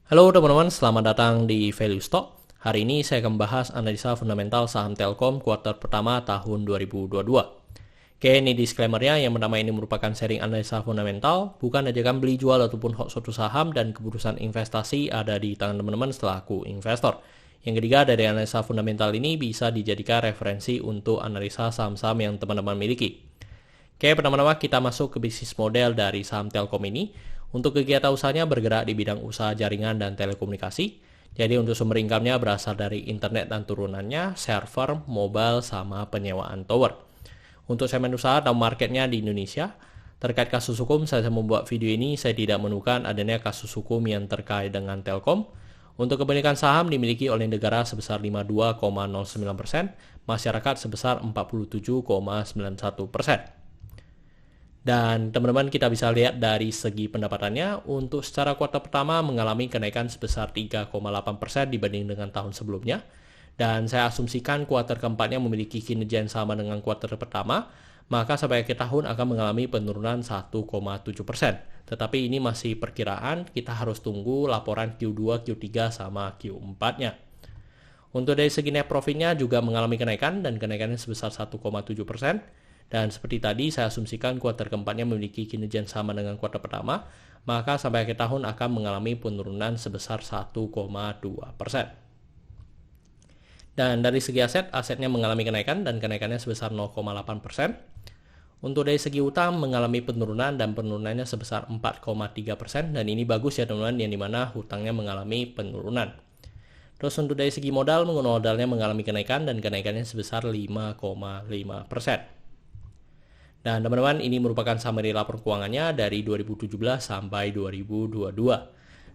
Halo teman-teman, selamat datang di Value Stock. Hari ini saya akan membahas analisa fundamental saham Telkom kuartal pertama tahun 2022. Oke, ini disclaimer-nya. Yang pertama, ini merupakan sharing analisa fundamental, bukan ajakan beli jual ataupun hot suatu saham, dan keputusan investasi ada di tangan teman-teman selaku investor. Yang ketiga, dari analisa fundamental ini bisa dijadikan referensi untuk analisa saham-saham yang teman-teman miliki. Oke, pertama-tama kita masuk ke bisnis model dari saham Telkom ini. Untuk kegiatan usahanya bergerak di bidang usaha jaringan dan telekomunikasi. Jadi untuk sumber income-nya berasal dari internet dan turunannya, server, mobile, sama penyewaan tower. Untuk segmen usaha atau marketnya di Indonesia, terkait kasus hukum, saya membuat video ini, saya tidak menemukan adanya kasus hukum yang terkait dengan Telkom. Untuk kepemilikan saham dimiliki oleh negara sebesar 52,09%, masyarakat sebesar 47,91%. Dan teman-teman kita bisa lihat dari segi pendapatannya, untuk secara kuartal pertama mengalami kenaikan sebesar 3,8% dibanding dengan tahun sebelumnya. Dan saya asumsikan kuartal keempatnya memiliki kinerja yang sama dengan kuartal pertama, maka sampai akhir tahun akan mengalami penurunan 1,7%. Tetapi ini masih perkiraan, kita harus tunggu laporan Q2, Q3, sama Q4-nya. Untuk dari segi net profit-nya juga mengalami kenaikan, dan kenaikannya sebesar 1,7%. Dan seperti tadi, saya asumsikan kuartal keempatnya memiliki kinerja yang sama dengan kuartal pertama, maka sampai akhir tahun akan mengalami penurunan sebesar 1,2%. Dan dari segi asetnya mengalami kenaikan, dan kenaikannya sebesar 0,8%. Untuk dari segi utang mengalami penurunan, dan penurunannya sebesar 4,3%, dan ini bagus ya teman-teman, yang dimana hutangnya mengalami penurunan. Terus untuk dari segi modalnya mengalami kenaikan, dan kenaikannya sebesar 5,5%. Dan teman-teman, ini merupakan summary laporan keuangannya dari 2017 sampai 2022.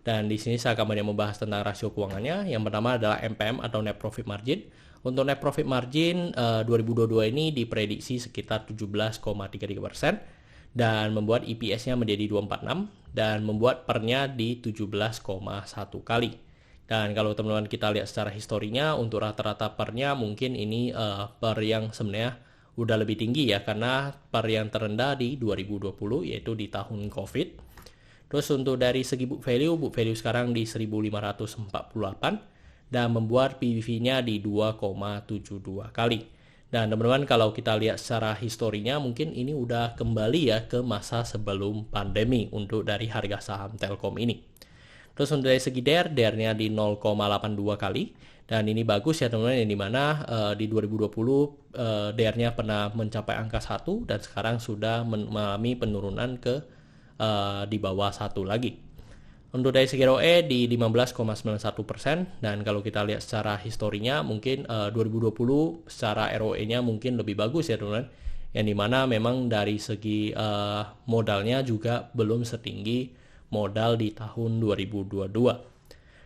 Dan di sini saya akan banyak membahas tentang rasio keuangannya. Yang pertama adalah NPM atau Net Profit Margin. Untuk Net Profit Margin 2022 ini diprediksi sekitar 17,33% dan membuat EPS-nya menjadi 246 dan membuat PER-nya di 17,1 kali. Dan kalau teman-teman kita lihat secara historinya, untuk rata-rata PER-nya mungkin ini PER yang sebenarnya udah lebih tinggi ya, karena PER yang terendah di 2020 yaitu di tahun COVID. Terus untuk dari segi book value sekarang di 1548 dan membuat PBV-nya di 2,72 kali. Dan teman-teman kalau kita lihat secara historinya, mungkin ini udah kembali ya ke masa sebelum pandemi untuk dari harga saham Telkom ini. Terus untuk dari segi DER-nya di 0,82 kali. Dan ini bagus ya teman-teman, yang dimana di 2020 DER-nya pernah mencapai angka 1 dan sekarang sudah mengalami penurunan ke di bawah 1 lagi. Untuk dari segi ROE di 15,91%, dan kalau kita lihat secara historinya mungkin 2020 secara ROE-nya mungkin lebih bagus ya teman-teman, yang dimana memang dari segi modalnya juga belum setinggi modal di tahun 2022.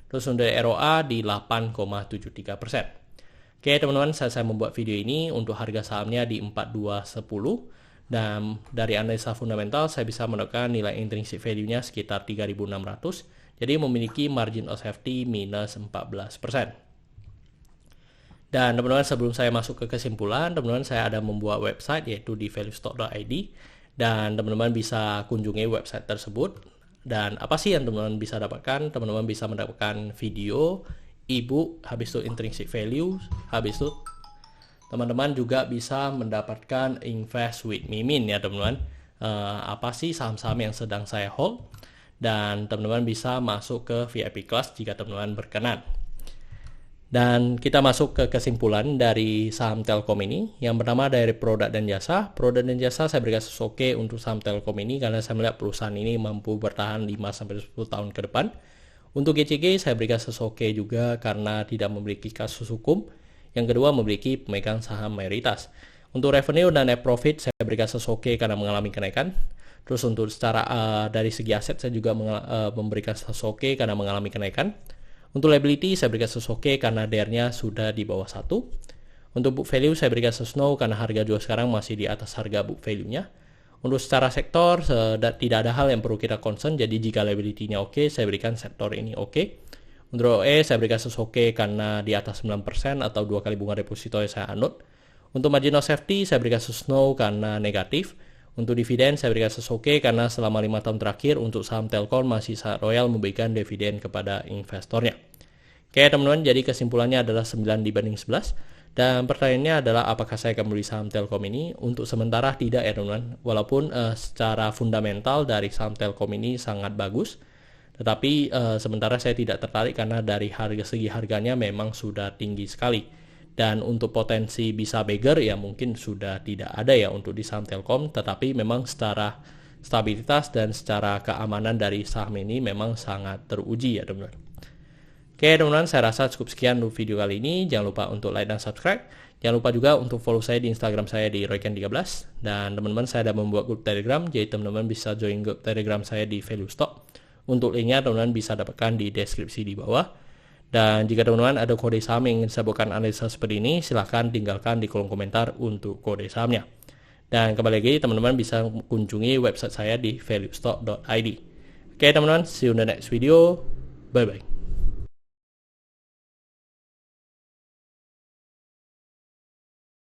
Terus untuk ROA di 8,73%. Oke teman-teman, saya membuat video ini untuk harga sahamnya di 4210. Dan dari analisa fundamental saya bisa menemukan nilai intrinsic value-nya sekitar 3.600. Jadi memiliki margin of safety minus 14%. Dan teman-teman sebelum saya masuk ke kesimpulan, teman-teman saya ada membuat website yaitu di valuestock.id. Dan teman-teman bisa kunjungi website tersebut. Dan apa sih yang teman-teman bisa dapatkan? Teman-teman bisa mendapatkan video, ebook, habis itu intrinsic value, habis itu teman-teman juga bisa mendapatkan invest with Mimin ya teman-teman. Apa sih saham-saham yang sedang saya hold? Dan teman-teman bisa masuk ke VIP class jika teman-teman berkenan. Dan kita masuk ke kesimpulan dari saham Telkom ini. Yang pertama dari produk dan jasa. Produk dan jasa saya berikan oke untuk saham Telkom ini karena saya melihat perusahaan ini mampu bertahan 5-10 tahun ke depan. Untuk GCG saya berikan oke juga karena tidak memiliki kasus hukum. Yang kedua memiliki pemegang saham mayoritas. Untuk revenue dan net profit saya berikan oke karena mengalami kenaikan. Terus untuk secara dari segi aset saya juga memberikan oke karena mengalami kenaikan. Untuk liability saya berikan oke karena DER-nya sudah di bawah 1. Untuk book value saya berikan no karena harga jual sekarang masih di atas harga book value-nya. Untuk secara sektor tidak ada hal yang perlu kita concern, jadi jika liability-nya oke, saya berikan sektor ini oke. Untuk ROE saya berikan oke karena di atas 9% atau 2 kali bunga deposito yang saya anut. Untuk margin of safety saya berikan no karena negatif. Untuk dividen saya berikan oke karena selama 5 tahun terakhir untuk saham Telkom masih sangat royal memberikan dividen kepada investornya. Oke teman-teman, jadi kesimpulannya adalah 9/11. Dan pertanyaannya adalah apakah saya akan beli saham Telkom ini? Untuk sementara tidak ya teman-teman. Walaupun secara fundamental dari saham Telkom ini sangat bagus. Tetapi sementara saya tidak tertarik karena dari segi harganya memang sudah tinggi sekali. Dan untuk potensi bisa beggar ya mungkin sudah tidak ada ya untuk di saham Telkom. Tetapi memang secara stabilitas dan secara keamanan dari saham ini memang sangat teruji ya teman-teman. Oke teman-teman, saya rasa cukup sekian untuk video kali ini. Jangan lupa untuk like dan subscribe. Jangan lupa juga untuk follow saya di Instagram saya di royken13. Dan teman-teman, saya ada membuat grup Telegram, jadi teman-teman bisa join grup Telegram saya di Value Stock. Untuk linknya teman-teman bisa dapatkan di deskripsi di bawah. Dan jika teman-teman ada kode saham yang ingin saya buatkan analisa seperti ini, silahkan tinggalkan di kolom komentar untuk kode sahamnya. Dan kembali lagi teman-teman bisa kunjungi website saya di valuestock.id. Oke teman-teman, see you in the next video. Bye-bye.